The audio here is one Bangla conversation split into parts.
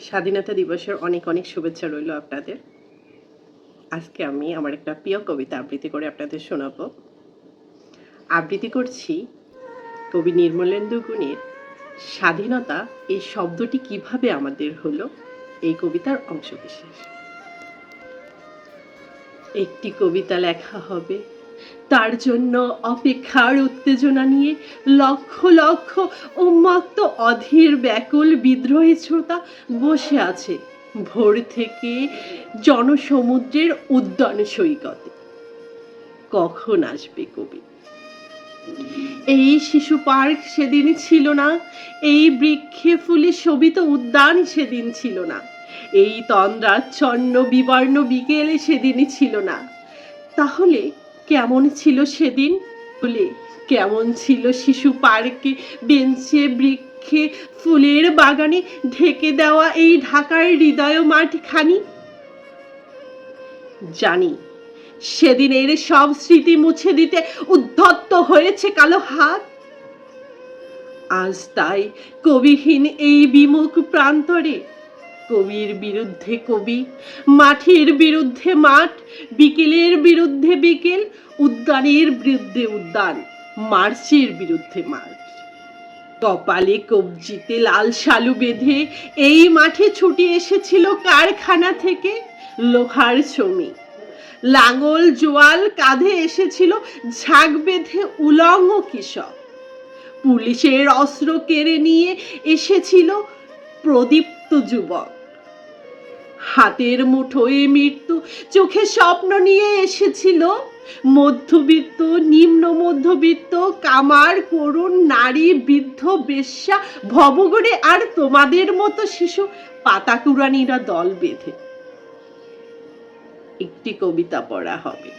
স্বাধীনতা দিবসের অনেক অনেক শুভেচ্ছা রইল আপনাদের। আজকে আমি আমার একটা প্রিয় কবিতা আবৃত্তি করে আপনাদের শোনাবো। আবৃত্তি করছি কবি নির্মলেন্দু গুণের স্বাধীনতা এই শব্দটি কিভাবে আমাদের হলো, এই কবিতার অংশবিশেষ। একটি কবিতা লেখা হবে, তার জন্য অপেক্ষার উত্তেজনা নিয়ে লক্ষ লক্ষ উন্মত্ত অধীর ব্যাকুল বিদ্রোহী শ্রোতা বসে আছে ভোর থেকে জনসমুদ্রের উদ্যান সৈকতে। কখন আসবে কবি? এই শিশু পার্ক সেদিন ছিল না, এই বৃক্ষে ফুলে শোভিত উদ্যান সেদিন ছিল না, এই তন্দ্রাচ্ছন্ন বিবর্ণ বিকেলে সেদিনই ছিল না। তাহলে কেমন ছিল সেদিন? বলে কেমন ছিল শিশু পার্কে, বেঞ্চে, বৃক্ষে, ফুলের বাগানে ঢেকে দেওয়া এই ঢাকার হৃদয় মাঠখানি? জানি সেদিনের সব স্মৃতি মুছে দিতে উদ্ধত্ত হয়েছে কালো হাত। আজ তাই কবিহীন এই বিমুখ প্রান্তরে কবির বিরুদ্ধে কবি, মাঠের বিরুদ্ধে মাঠ, বিকেলের বিরুদ্ধে বিকেল, উদ্যানের বিরুদ্ধে উদ্যান, মার্চের বিরুদ্ধে মার্চ। কপালে কবজিতে লাল শালু বেঁধে এই মাঠে ছুটে এসেছিল কারখানা থেকে লোহার শ্রমিক। লাঙল জোয়াল কাঁধে এসেছিল ঝাঁক বেঁধে উলঙ্গ কৃষক। পুলিশের অস্ত্র কেড়ে নিয়ে এসেছিল প্রদীপ্ত যুবক। হাতের মুঠোয় মৃত্যু, চোখে স্বপ্ন নিয়ে এসেছিল মধ্যবিত্ত, নিম্ন মধ্যবিত্ত, কামার, করুণ, নারী, বৃদ্ধ, বেশ্যা, ভবঘুরে আর তোমাদের মতো শিশু পাতাকুরানিরা দল বেঁধে। একটি কবিতা পড়া হবে,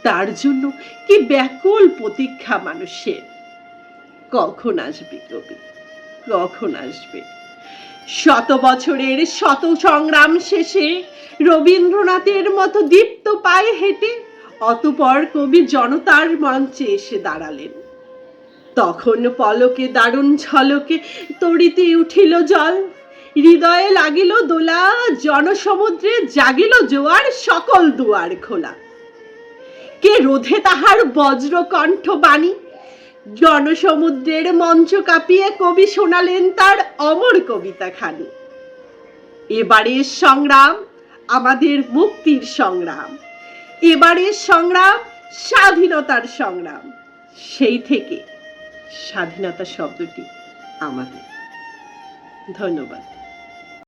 তার জন্য কি ব্যাকুল প্রতীক্ষা মানুষের। কখন আসবে কবি? কখন আসবে? শত বছরের শত সংগ্রাম শেষে রবীন্দ্রনাথের মতো দীপ্ত পায়ে হেঁটে অতঃপর কবি জনতার মঞ্চে এসে দাঁড়ালেন। তখন পলকে দারুণ ঝলকে তড়িতে উঠিল জল, হৃদয়ে লাগিল দোলা, জনসমুদ্রে জাগিল জোয়ার, সকল দুয়ার খোলা। কে রোধে তাহার বজ্র কণ্ঠ বাণী? জনসমুদ্রের মঞ্চ কাঁপিয়ে কবি শোনালেন তার অমর কবিতা খানি। এবারের সংগ্রাম আমাদের মুক্তির সংগ্রাম, এবারের সংগ্রাম স্বাধীনতার সংগ্রাম। সেই থেকে স্বাধীনতা শব্দটি আমাদের। ধন্যবাদ।